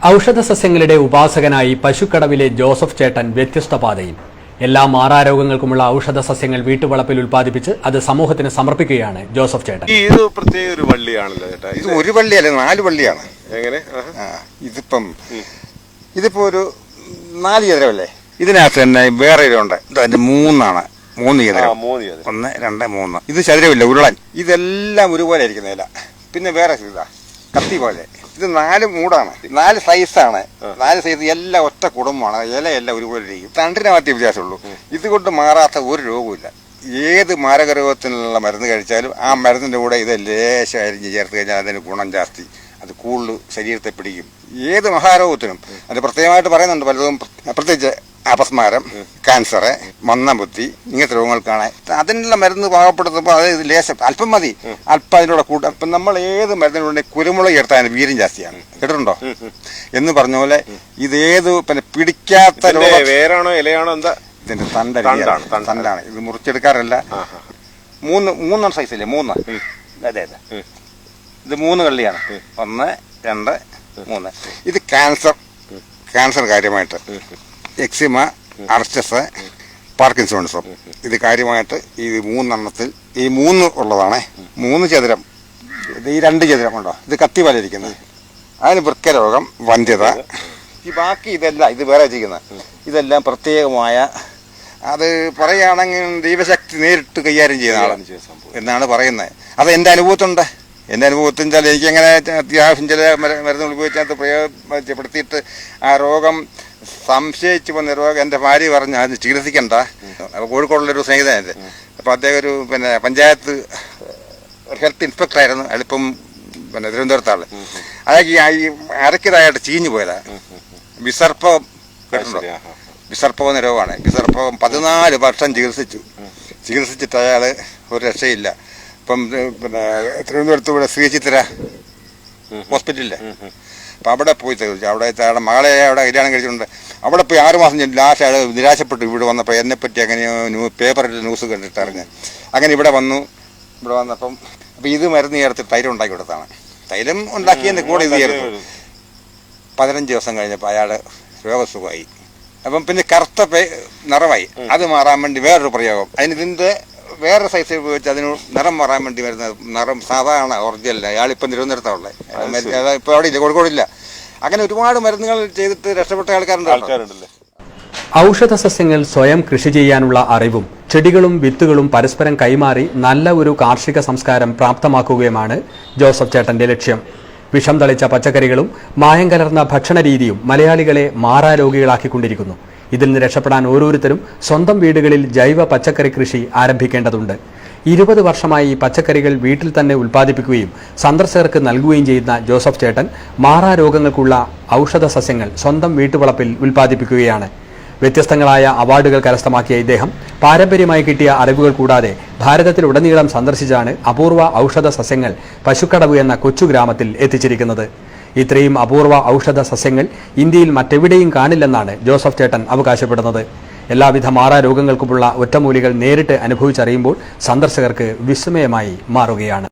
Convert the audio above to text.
ഔഷധസസ്യങ്ങളുടെ ഉപാസകനായി പശുക്കടവിലെ Joseph ചേട്ടൻ വ്യത്യസ്ത പാതയിൽ. എല്ലാ മാറാരോഗങ്ങൾക്കുമുള്ള ഔഷധസസ്യങ്ങൾ വീട്ടുവളപ്പിൽ ഉൽപ്പാദിപ്പിച്ച് അത് സമൂഹത്തിന് സമർപ്പിക്കുകയാണ് ജോസഫ് ചേട്ടൻ. ഇത് പ്രത്യേക ഒരു വള്ളിയാണല്ലോ ചേട്ടാ. ഇത് ഒരു വള്ളിയല്ല, 4 വള്ളിയാണ്. എങ്ങനെ? ഇതിപ്പോ ഒരു 4 ചതുരമല്ലേ. ഇതിനകത്ത് തന്നെ വേറെ ഇതുണ്ട്. അതിന്റെ 3 ചതുരം. 1, 2, 3. ഇത് ചതുരമില്ല, ഉരുളൻ. ഇതെല്ലാം ഒരുപോലെ ഇരിക്കുന്ന ഇല. പിന്നെ വേറെ ഇതാ കത്തി പോലെ. ഇത് 4 മൂടാണ്, 4 സൈസാണ്. 4 സൈസ് എല്ലാം ഒറ്റ കുടുംബമാണ്. ഇലയെല്ലാം ഒരുപോലെ ഇരിക്കും. തണ്ടിനെ മാറ്റിയ വ്യത്യാസമുള്ളൂ. ഇതുകൊണ്ട് മാറാത്ത ഒരു രോഗമില്ല. ഏത് മാരകരോഗത്തിനുള്ള മരുന്ന് കഴിച്ചാലും ആ മരുന്നിന്റെ കൂടെ ഇത് ലേശം അരിഞ്ഞ് ചേർത്ത് കഴിഞ്ഞാൽ അതിന് ഗുണം ജാസ്തി. അത് കൂടുതൽ ശരീരത്തെ പിടിക്കും. ഏത് മഹാരോഗത്തിനും അത് പ്രത്യേകമായിട്ട് പറയുന്നുണ്ട്. പലതും പ്രത്യേകിച്ച് അപസ്മാരം, ക്യാൻസർ, മന്ദബുദ്ധി, ഇങ്ങനത്തെ രോഗങ്ങൾക്കാണ് അതിനുള്ള മരുന്ന് പാകപ്പെടുത്തുമ്പോൾ അത് ലേശം അല്പം മതി. അല്പം അതിനോട് കൂട്ടാം. ഇപ്പം നമ്മൾ ഏത് മരുന്നിനുണ്ടെ കുരുമുളക് ചേർത്താൽ വീര്യം ജാസ്തിയാണ്. കേട്ടിട്ടുണ്ടോ? എന്ന് പറഞ്ഞ പോലെ ഇതേത് പിന്നെ പിടിക്കാത്ത വേരാണോ ഇലയാണോ എന്താ ഇതിന്റെ തണ്ടാണ്. ഇത് മുറിച്ചെടുക്കാറില്ല. 3 സൈസില്ലേ? 3. അതെ. ഇത് 3 കള്ളിയാണ്. 1, 2, 3. ഇത് ക്യാൻസർ കാര്യമായിട്ട്, എക്സിമ, അർച്ചസ്, പാർക്കിൻസോൺസും ഇത് കാര്യമായിട്ട് ഈ 3 എണ്ണത്തിൽ ഈ 3 ഉള്ളതാണ്. 3 ചതുരം. ഇത് ഈ 2 ചതുരം ഉണ്ടോ? ഇത് കത്തി പോലെ ഇരിക്കുന്നത്. അതിന് വൃക്കരോഗം, വന്ധ്യത. ഈ ബാക്കി ഇതെല്ലാം ഇത് വേറെ ചെയ്യുന്നത്. ഇതെല്ലാം പ്രത്യേകമായ, അത് പറയുകയാണെങ്കിൽ ദൈവശക്തി നേരിട്ട് കൈകാര്യം ചെയ്യുന്ന ആളാണ് എന്നാണ് പറയുന്നത്. അത് എൻ്റെ അനുഭവത്തുണ്ട്. എൻ്റെ അനുഭവത്തിൽ വെച്ചാൽ എനിക്കങ്ങനെ അത്യാവശ്യം ചില മരുന്ന് ഉപയോഗിച്ചത് പ്രയോജനപ്പെടുത്തിയിട്ട് ആ രോഗം സംശയിച്ചു വന്ന രോഗം എൻ്റെ ഭാര്യ പറഞ്ഞു അത് ചികിത്സിക്കണ്ട. അപ്പോൾ കോഴിക്കോടുള്ളൊരു സ്നേഹിതനായിട്ട്, അപ്പോൾ അദ്ദേഹം ഒരു പഞ്ചായത്ത് ഹെൽത്ത് ഇൻസ്പെക്ടറായിരുന്നു. അയാളിപ്പം തിരുവനന്തപുരത്താണ്. അതൊക്കെ ഈ അരക്കിതായിട്ട് ചീഞ്ഞു പോയതാണ്. വിസർപ്പം കേട്ടിട്ടുണ്ടോ? വിസർപ്പം എന്ന രോഗമാണ്. വിസർപ്പം 14 വർഷം ചികിത്സിച്ചിട്ട് അയാൾ ഒരു രക്ഷയില്ല. ഇപ്പം തിരുവനന്തപുരത്ത് ഇവിടെ ശ്രീചിത്ര ഹോസ്പിറ്റലില്ലേ, അപ്പം അവിടെ പോയി ചോദിച്ചു. അവിടെ മകളെ അവിടെ കല്യാണം കഴിച്ചിട്ടുണ്ട്. അവിടെ പോയി 6 മാസം ലാസ്റ്റ് അയാൾ നിരാശപ്പെട്ടു. ഇവിടെ വന്നപ്പോൾ എന്നെപ്പറ്റി അങ്ങനെയോ പേപ്പറിൽ ന്യൂസ് കണ്ടിട്ടറിഞ്ഞ് അങ്ങനെ ഇവിടെ വന്നപ്പം അപ്പം ഇത് മരുന്ന് ചേർത്ത് തൈലം ഉണ്ടാക്കി കൊടുത്താണ്. തൈലം ഉണ്ടാക്കിയതിൻ്റെ കൂടെ ഇത് ചേർത്തു. 15 ദിവസം കഴിഞ്ഞപ്പോൾ അയാൾ രോഗസുഖമായി. അപ്പം പിന്നെ കറുത്ത നിറമായി. അത് മാറാൻ വേണ്ടി വേറൊരു പ്രയോഗം. ഇതിൻ്റെ വേറെ സൈസ് ഉപയോഗിച്ച് അതിന് നിറം മാറാൻ വേണ്ടി വരുന്ന നിറം സാധാരണ ഒറിജിനല്ല. അയാളിപ്പം തിരുവനന്തപുരത്തുള്ളേ, ഇപ്പോൾ അവിടെ ഇല്ല, കോഴിക്കോടില്ല. അങ്ങനെ ഒരുപാട് മരുന്നുകൾ ചെയ്തിട്ട് രക്ഷപ്പെട്ട ആൾക്കാരുണ്ടല്ലേ. ഔഷധസസ്യങ്ങൾ സ്വയം കൃഷി ചെയ്യാനുള്ള അറിവും ചെടികളും വിത്തുകളും പരസ്പരം കൈമാറി നല്ല ഒരു കാർഷിക സംസ്കാരം പ്രാപ്തമാക്കുകയുമാണ് ജോസഫ് ചേട്ടന്റെ ലക്ഷ്യം. വിഷം തളിച്ച പച്ചക്കറികളും മായം കലർന്ന ഭക്ഷണരീതിയും മലയാളികളെ മാറാരോഗികളാക്കിക്കൊണ്ടിരിക്കുന്നു. ഇതിൽ നിന്ന് രക്ഷപ്പെടാൻ ഓരോരുത്തരും സ്വന്തം വീടുകളിൽ ജൈവ പച്ചക്കറി കൃഷി ആരംഭിക്കേണ്ടതുണ്ട്. 20 വർഷമായി പച്ചക്കറികൾ വീട്ടിൽ തന്നെ ഉൽപ്പാദിപ്പിക്കുകയും സന്ദർശകർക്ക് നൽകുകയും ചെയ്യുന്ന ജോസഫ് ചേട്ടൻ മാറാരോഗങ്ങൾക്കുള്ള ഔഷധസസ്യങ്ങൾ സ്വന്തം വീട്ടുവളപ്പിൽ ഉൽപ്പാദിപ്പിക്കുകയാണ്. വ്യത്യസ്തങ്ങളായ അവാർഡുകൾ കരസ്ഥമാക്കിയ ഇദ്ദേഹം പാരമ്പര്യമായി കിട്ടിയ അറിവുകൾ കൂടാതെ ഭാരതത്തിലുടനീളം സന്ദർശിച്ചാണ് അപൂർവ ഔഷധ സസ്യങ്ങൾ പശുക്കടവ് എന്ന കൊച്ചു ഗ്രാമത്തിൽ എത്തിച്ചിരിക്കുന്നത്. ഇത്രയും അപൂർവ ഔഷധ സസ്യങ്ങൾ ഇന്ത്യയിൽ മറ്റെവിടെയും കാണില്ലെന്നാണ് ജോസഫ് ചേട്ടൻ അവകാശപ്പെടുന്നത്. എല്ലാവിധ മാറാരോഗങ്ങൾക്കുമുള്ള ഒറ്റമൂലികൾ നേരിട്ട് അനുഭവിച്ചറിയുമ്പോൾ സന്ദർശകർക്ക് വിസ്മയമായി മാറുകയാണ്.